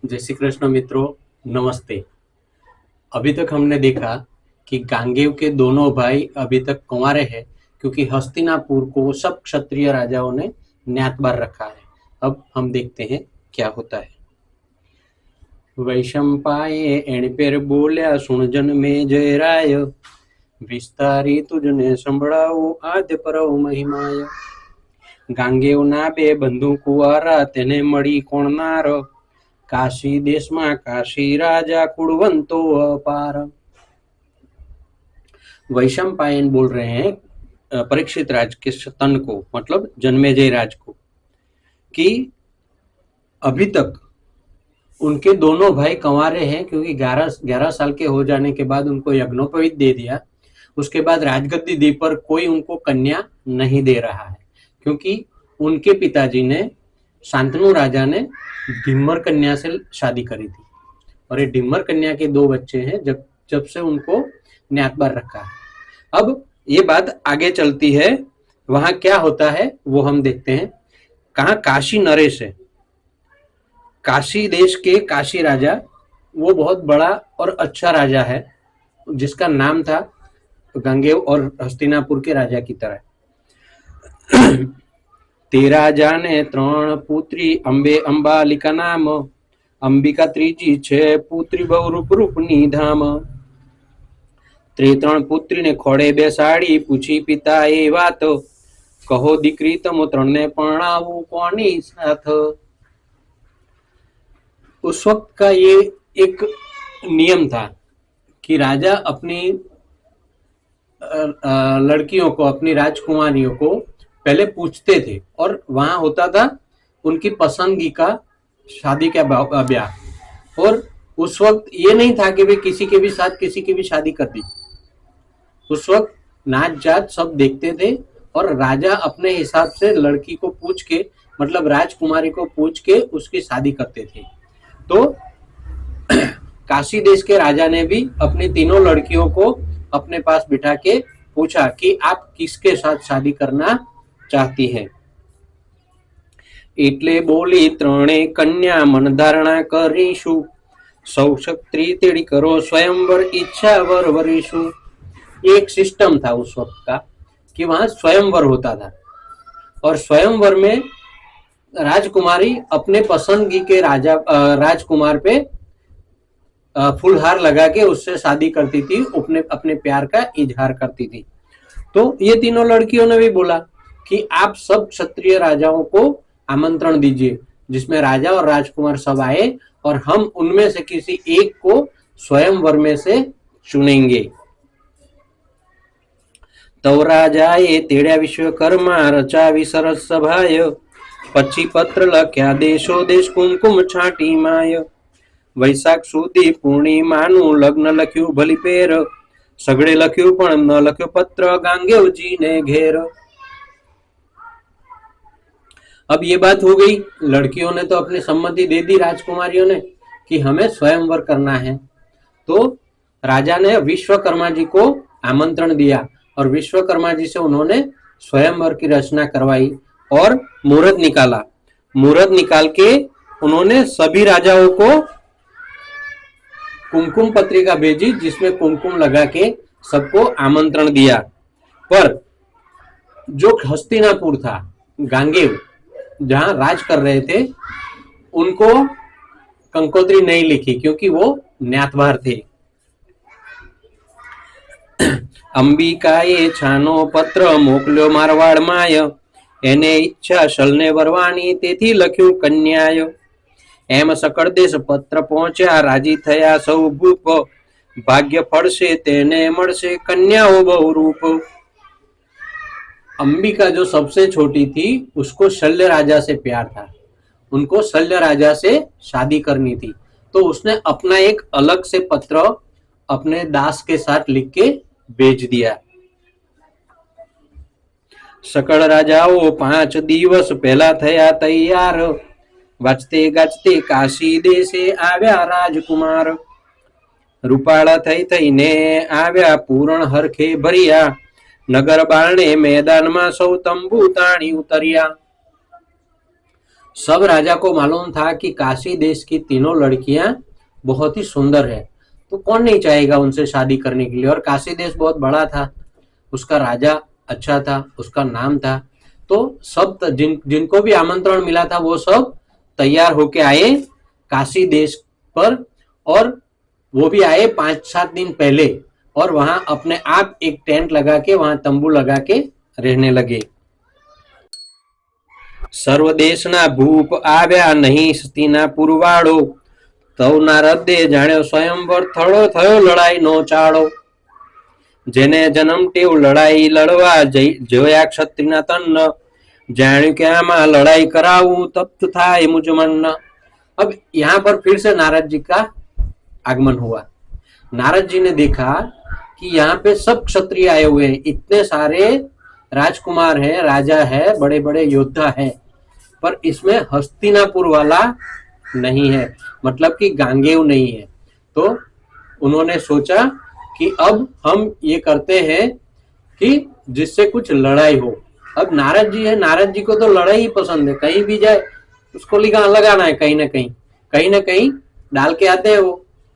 जय श्री कृष्ण मित्रों, नमस्ते। अभी तक हमने देखा कि गांगेय के दोनों भाई अभी तक कुंवारे हैं, क्योंकि हस्तिनापुर को सब क्षत्रिय राजाओं ने न्यातबार रखा है। अब हम देखते हैं क्या होता है। वैशंपाये एण पेर बोल्या, सुन जन में जय राय, विस्तारी तुझने संभळावो आद्य परव महिमाय। गांगेयना बे बंधु कुंवारा, તેને મળી કોણનાર, काशी देश में काशी राजा कुड़वंतो अपार। वैशंपायन बोल रहे हैं परीक्षित राज के स्तन को, मतलब जन्मेजय राज को, कि अभी तक उनके दोनों भाई कंवारे हैं, क्योंकि 11 साल के हो जाने के बाद उनको यज्ञोपवीत दे दिया। उसके बाद राजगद्दी दी पर कोई उनको कन्या नहीं दे रहा है, क्योंकि उनके पिताजी ने, शांतनु राजा ने ढिम्मर कन्या से शादी करी थी, और ये ढिम्मर कन्या के 2 बच्चे हैं जब जब से उनको न्यातबार रखा है। अब ये बात आगे चलती है, वहां क्या होता है वो हम देखते हैं। कहा काशी नरेश है, काशी देश के काशी राजा, वो बहुत बड़ा और अच्छा राजा है, जिसका नाम था गांगेय और हस्तिनापुर के राजा की तरह। ते राजा ने 3 पुत्री, अंबे अंबालिका नाम, अंबिका त्रीजी छे पुत्री, बहुरूप रूपनी धाम। 3 पुत्री ने खोड़े बेसाड़ी, पूछी पिता ए वात, कहो दीकरी तमो 3 ने परणावू कोनी साथ। उस वक्त का ये एक नियम था कि राजा अपनी लड़कियों को, अपनी राजकुमारियों को पहले पूछते थे, और वहां होता था उनकी पसंदगी का शादी का ब्याह। और उस वक्त ये नहीं था कि वे किसी के भी साथ किसी की भी शादी कर दी। उस वक्त नाच जात सब देखते थे, और राजा अपने हिसाब से लड़की को पूछ के, मतलब राजकुमारी को पूछ के उसकी शादी करते थे। तो काशी देश के राजा ने भी अपनी तीनों लड़कियों को अपने पास बिठा के पूछा कि आप किसके साथ शादी करना चाहती है। એટલે બોલી 3 कन्या मन धारणा करीशु, सौ क्षत्रिय तेड़ी करो स्वयंवर इच्छा वर वरीशु। एक सिस्टम था उस वक्त का कि वहां स्वयंवर होता था, और स्वयंवर में राजकुमारी अपने पसंदगी के राजकुमार पे फुलहार लगा के उससे शादी करती थी, अपने प्यार का इजहार करती थी। तो ये तीनों लड़कियों ने भी बोला कि आप सब क्षत्रिय राजाओं को आमंत्रण दीजिए, जिसमें राजा और राजकुमार सब आए, और हम उनमें से किसी एक को स्वयंवर में से चुनेंगे। तो राजाए तेड़्या विश्वकर्मा, रचावी सरस सभाय, पछी पत्र लख्या देशो देश कुमकुम छाटी माय। वैशाख सुदी पूर्णिमानु लग्न लख्यू भली पेर, सगड़े लख्यू पण न लख्यो पत्र गांगेवजी ने घेर। अब ये बात हो गई, लड़कियों ने तो अपनी सम्मति दे दी राजकुमारियों ने कि हमें स्वयंवर करना है। तो राजा ने विश्वकर्मा जी को आमंत्रण दिया, और विश्वकर्मा जी से उन्होंने स्वयंवर की रचना करवाई और मुहूर्त निकाला। मुहूर्त निकाल के उन्होंने सभी राजाओं को कुमकुम पत्रिका भेजी, जिसमें कुमकुम लगा के सबको आमंत्रण दिया। पर जो हस्तिनापुर था, गांगेय जहां राज कर रहे थे, उनको कंकोत्री नहीं लिखी, क्योंकि वो न्यातबार थे। अंबिकाए छानो पत्र मोकल्यो मारवाड़ माय, एने इच्छा शलने वरवानी तेथी लख्યું कन्याय। एम सकળ દેશ પત્ર પહોંચ્યા, રાજી થયા સૌ ભૂપ, ભાગ્ય ફળશે તેને મળશે કન્યાઓ બહુરૂપ। अंबिका जो सबसे छोटी थी, उसको शल्य राजा से प्यार था, उनको शल्य राजा से शादी करनी थी। तो उसने अपना एक अलग से पत्र अपने दास के साथ लिख के भेज दिया। सकल राजाओ 5 दिवस पहला थया तैयार, वाचते गाचते काशी देशे आव्या राजकुमार। रूपाळा थई थईने आव्या पूर्ण हरखे भरिया, नगर बारणे मैदान में सौ तंबू ताणी उतरिया। सब राजा को मालूम था कि काशी देश की तीनों लड़कियां बहुत ही सुंदर है, तो कौन नहीं चाहेगा उनसे शादी करने के लिए। और काशी देश बहुत बड़ा था, उसका राजा अच्छा था, उसका नाम था। तो सब जिनको भी आमंत्रण मिला था वो सब तैयार होके आए काशी देश पर, और वो भी आए 5-7 दिन पहले, और वहां अपने आप एक टेंट लगा के वहां तंबू लगा के रहने लगे। સર્વદેશના ભૂપ આવ્યા નહીં હસ્તિનાપુર વાળો, તવ નારદે જાણ્યો સ્વયંવર થળો થયો લડાઈનો ચાળો। જેને જન્મ ટેવ લડાઈ લડવા જોયા ક્ષત્રિયના તન, જાણ્યું કે આમાં લડાઈ કરાવું તપ્ત થાય મુझ मन। अब यहाँ पर फिर से नारद जी का आगमन हुआ। नारद जी ने देखा कि यहाँ पे सब क्षत्रिय आए हुए हैं, इतने सारे राजकुमार हैं, राजा है, बड़े बड़े योद्धा हैं, पर इसमें हस्तिनापुर वाला नहीं है, मतलब कि गांगेय नहीं है। तो उन्होंने सोचा कि अब हम ये करते हैं कि जिससे कुछ लड़ाई हो। अब नारद जी है, नारद जी को तो लड़ाई ही पसंद है, कहीं भी जाए उसको लगाना है, कहीं ना कहीं डाल के आते हैं वो।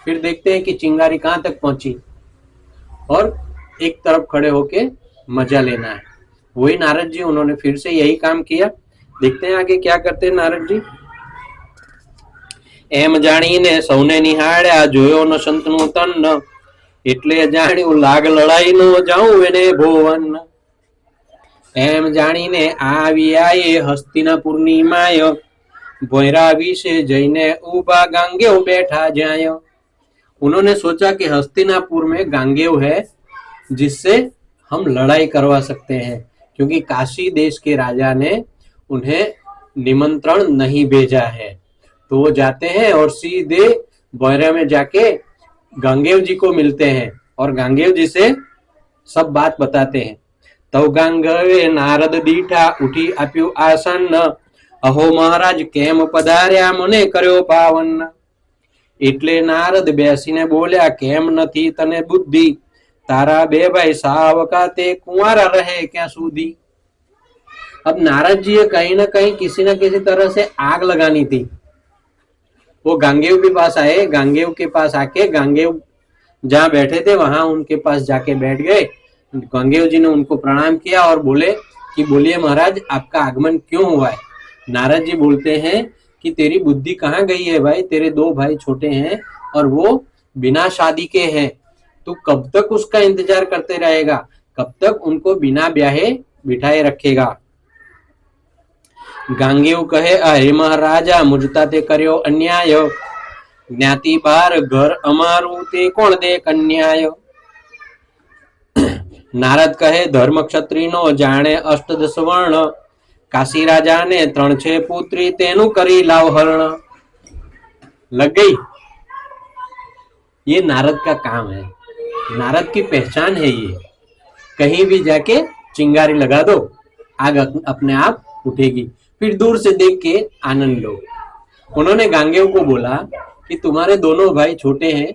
फिर देखते हैं कि चिंगारी कहाँ तक पहुंची, और एक तरफ खड़े होके मजा लेना है। वही नारद जी, उन्होंने फिर से यही काम किया। देखते हैं आगे क्या करते हैं नारद जी। एम जाणीने सौने निहाळ्या जोयो न संतनु तन, એટલે જાણ્યું લાગ લડાઈનો જાઉં એને ભોવન। એમ જાણીને આવી આયે હસ્તિનાપુરની માય, ભોયરા વિશે જઈને ઊભા ગાંગેવ बैठा जाय। उन्होंने सोचा कि हस्तिनापुर में गांगेय है जिससे हम लड़ाई करवा सकते हैं, क्योंकि काशी देश के राजा ने उन्हें निमंत्रण नहीं भेजा है। तो वो जाते हैं और सीधे बोयरा में जाके गांगेय जी को मिलते हैं, और गांगेय जी से सब बात बताते हैं। तो गांगेय नारद दीठा उठी आप्यु आसन, अहो महाराज केम पधार्या मने कर्यो पावन। એટલે નારદ બેસીને બોલ્યા કેમ નથી તને બુદ્ધિ, તારા બે ભાઈ સાવકા તે કુંવારા રહે ક્યાં સુધી। अब नारद जी कहीं ना कहीं किसी न किसी तरह से आग लगानी थी। वो गांगेय के पास आए, गांगेय के पास आके गांगेय जहाँ बैठे थे वहां उनके पास जाके बैठ गए। गांगेय जी ने उनको प्रणाम किया और बोले कि बोलिए महाराज आपका आगमन क्यों हुआ है। नारद जी बोलते हैं कि तेरी बुद्धि कहाँ गई है भाई, तेरे 2 भाई छोटे हैं और वो बिना शादी के हैं, तू कब तक उसका इंतजार करते रहेगा, कब तक उनको बिना ब्याहे बिठाए रखेगा। गांगेय कहे अरे महाराजा मुझता ते कर्यो अन्याय, ज्ञाति बार घर अमारू ते कोण दे कन्याय। नारद कहे धर्म क्षत्रिय नो जाने अष्टदश वर्ण, काशी राजा ने 3-6 पुत्री तेनु करी लाव हरण। लग गई, ये नारद का काम है, नारद की पहचान है ये। कहीं भी जाके चिंगारी लगा दो, आग अपने आप उठेगी, फिर दूर से देख के आनंद लो। उन्होंने गांगेय को बोला कि तुम्हारे दोनों भाई छोटे हैं,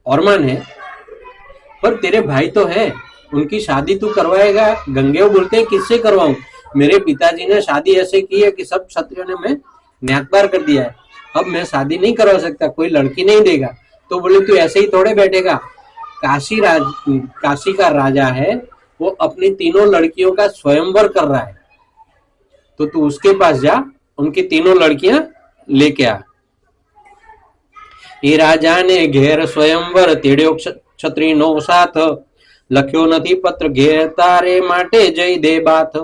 औरमान है, पर तेरे भाई तो है, उनकी शादी तू करवाएगा। गांगेय बोलते हैं किससे करवाऊं, मेरे पिताजी ने शादी ऐसे की है कि सब क्षत्रियों ने मैं न्यातबार कर दिया है, अब मैं शादी नहीं करवा सकता, कोई लड़की नहीं देगा। तो बोले तू ऐसे ही थोड़े बैठेगा, काशी का राजा है, वो अपनी तीनों लड़कियों का स्वयंवर कर रहा है, तो तू उसके पास जा, उनकी तीनों लड़कियां लेके आ। ये राजा ने घेर स्वयंवर तेड़्यो क्षत्रिय नो साथ, लख्यो नथी पत्र घेर तारे माटे जय दे बात।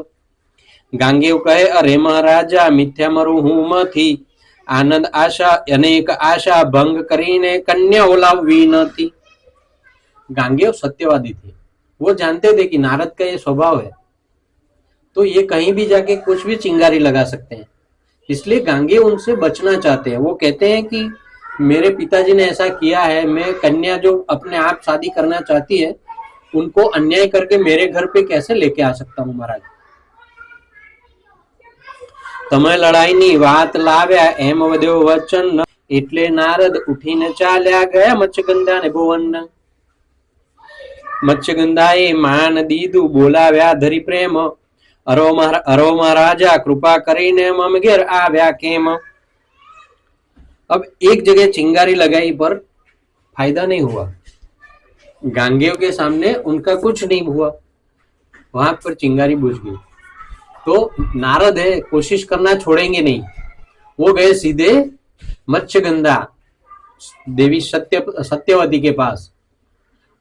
गांगेय कहे अरे महाराजा मिथ्या मरु हूं मथी, आनंद आशा अनेक आशा भंग करीने कन्या ओलावी नथी। गांगेय सत्यवादी थे, वो जानते थे कि नारद का ये स्वभाव है, तो ये कहीं भी जाके कुछ भी चिंगारी लगा सकते हैं, इसलिए गांगेय उनसे बचना चाहते हैं। वो कहते हैं कि मेरे पिताजी ने ऐसा किया है, मैं कन्या जो अपने आप शादी करना चाहती है उनको अन्याय करके मेरे घर पे कैसे लेके आ सकता हूँ महाराज। તમે લડાઈની વાત લાવ્યા એમ વધ્યો વચન, એટલે નારદ ઉઠીને ચાલ્યા ગયા મત્સ્યગંધાને ભુવન। મત્સ્યગંધાએ માન દીધું બોલાવ્યા ધરી પ્રેમ, अरो महाराजा कृपा करीने मम घेर आव्या केम। अब एक जगह चिंगारी लगाई पर फायदा नहीं हुआ, गांगेय के सामने उनका कुछ नहीं हुआ, वहां पर चिंगारी बुझ गई। तो नारद है, कोशिश करना छोड़ेंगे नहीं, वो गए सीधे मत्स्यगंधा देवी सत्यवती के पास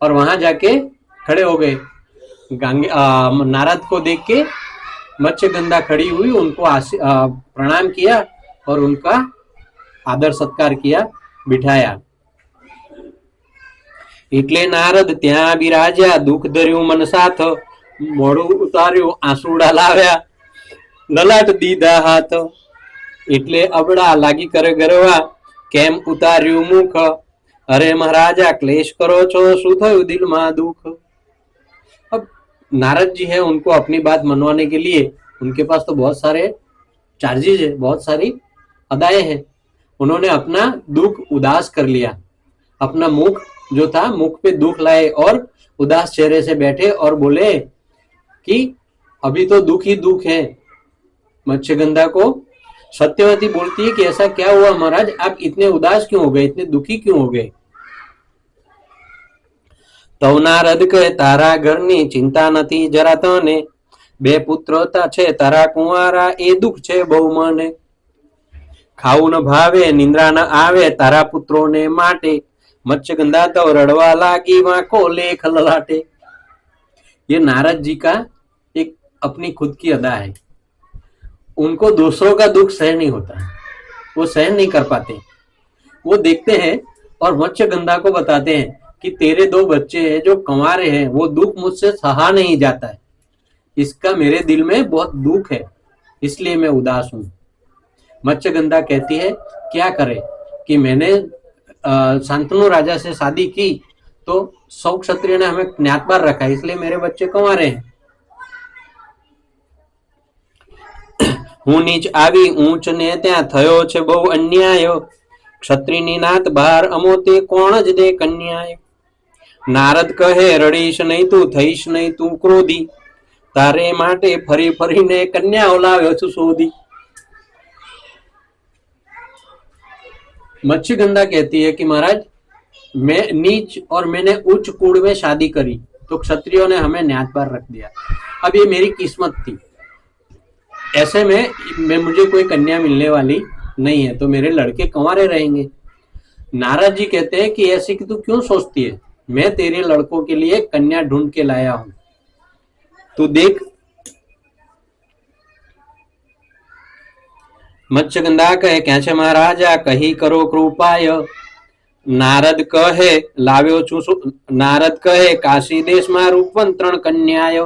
और वहां जाके खड़े हो गए। नारद को देख के मत्स्यगंधा खड़ी हुई, उनको प्रणाम किया और उनका आदर सत्कार किया, बिठाया। એટલે નારદ ત્યાં બિરાજ્યા, દુઃખ ધર્યું મન સાથ, મોઢું ઉતાર્યું આંસુડા લાવ્યા, લલાટ દીધા હાથ। એટલે અબડા લાગી કરે ગરવા, કેમ ઉતાર્યું મુખ, અરે મહારાજા ક્લેશ કરો છો, શું થયું દિલમાં દુઃખ। अब नारद जी है, उनको अपनी बात मनवाने के लिए उनके पास तो बहुत सारे चार्जेस है, बहुत सारी अदाएं हैं। उन्होंने अपना दुख उदास कर लिया, अपना मुख जो था मुख पे दुख लाए और उदास चेहरे से बैठे और बोले कि अभी तो दुख ही दुख है। मत्स्यगंधा को सत्यवती बोलती है कि ऐसा क्या हुआ महाराज, आप इतने उदास क्यों हो गए, इतने दुखी क्यों हो गए। तो नारद कहे तारा घरनी चिंता नथी जरा तने, बे पुत्रता छे तारा कुंवारा ए दुख छे बहु मने। खाऊ न भावे निंद्रा न आवे तारा पुत्रों ने माटे, मत्स्यगंधा तो रड़वा लागी वहां को लेख ललाटे। ये नारद जी का एक अपनी खुद की अदा है, उनको दूसरों का दुख सहन नहीं होता, वो सहन नहीं कर पाते। वो देखते हैं और मत्स्यगंधा को बताते हैं कि तेरे 2 बच्चे हैं जो कंवारे हैं, वो दुख मुझसे सहा नहीं जाता है, इसका मेरे दिल में बहुत दुख है, इसलिए मैं उदास हूं। मत्स्यगंधा कहती है क्या करे कि मैंने शांतनु राजा से शादी की तो सौ क्षत्रिय ने हमें ज्ञातबार रखा, इसलिए मेरे बच्चे कंवारे हैं। હું નીચ આવી ઊંચ ને ત્યાં થયો છે બહુ અન્યાય, ક્ષત્રિયની નાત બહાર અમો તે કોણ જ દે કન્યાય। નારદ કહે રડીશ નહીં તું, થઈશ નહીં તું ક્રોધી, તારે માટે ફરી ફરીને કન્યાઓ લાવ્યો છું શોધી। मत्स्यगंधा कहती है कि महाराज मैं नीच और मैंने उच्च कुल में शादी करी तो क्षत्रियों ने हमें न्यात पर रख दिया, अब ये मेरी किस्मत थी, ऐसे में मुझे कोई कन्या मिलने वाली नहीं है, तो मेरे लड़के कंवारे रहेंगे। नारद जी कहते हैं कि ऐसी कि तू क्यों सोचती है, मैं तेरे लड़कों के लिए कन्या ढूंढ के लाया हूं, तू देख। मत्स्यगंधा कहे क्या छे महाराजा कही करो कृपाय, नारद कहे लाव्यो छू, नारद कहे काशी देश में रूपवन 3 कन्याय।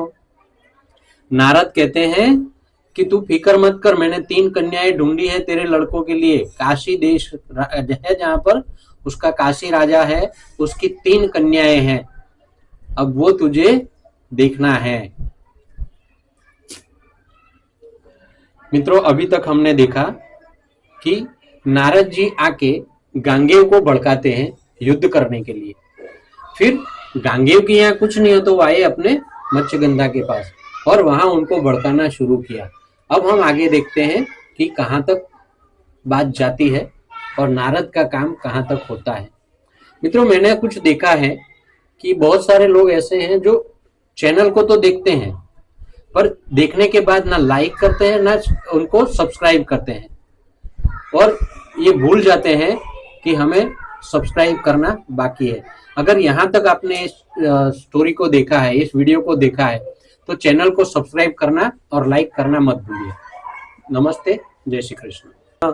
नारद कहते हैं कि तू फिक्र मत कर, मैंने 3 कन्याएं ढूंढी है तेरे लड़कों के लिए। काशी देश है जहां पर उसका काशी राजा है, उसकी 3 कन्याएं हैं, अब वो तुझे देखना है। मित्रों अभी तक हमने देखा कि नारद जी आके गांगेय को भड़काते हैं युद्ध करने के लिए, फिर गांगेय की यहाँ कुछ नहीं हो तो वो आए अपने मत्स्यगंधा के पास और वहां उनको भड़काना शुरू किया। अब हम आगे देखते हैं कि कहां तक बात जाती है और नारद का काम कहां तक होता है। मित्रों मैंने कुछ देखा है कि बहुत सारे लोग ऐसे हैं जो चैनल को तो देखते हैं पर देखने के बाद ना लाइक करते हैं ना उनको सब्सक्राइब करते हैं, और ये भूल जाते हैं कि हमें सब्सक्राइब करना बाकी है। अगर यहाँ तक आपने इस स्टोरी को देखा है, इस वीडियो को देखा है, तो चैनल को सब्सक्राइब करना और लाइक करना मत भूलिए। नमस्ते, जय श्री कृष्ण।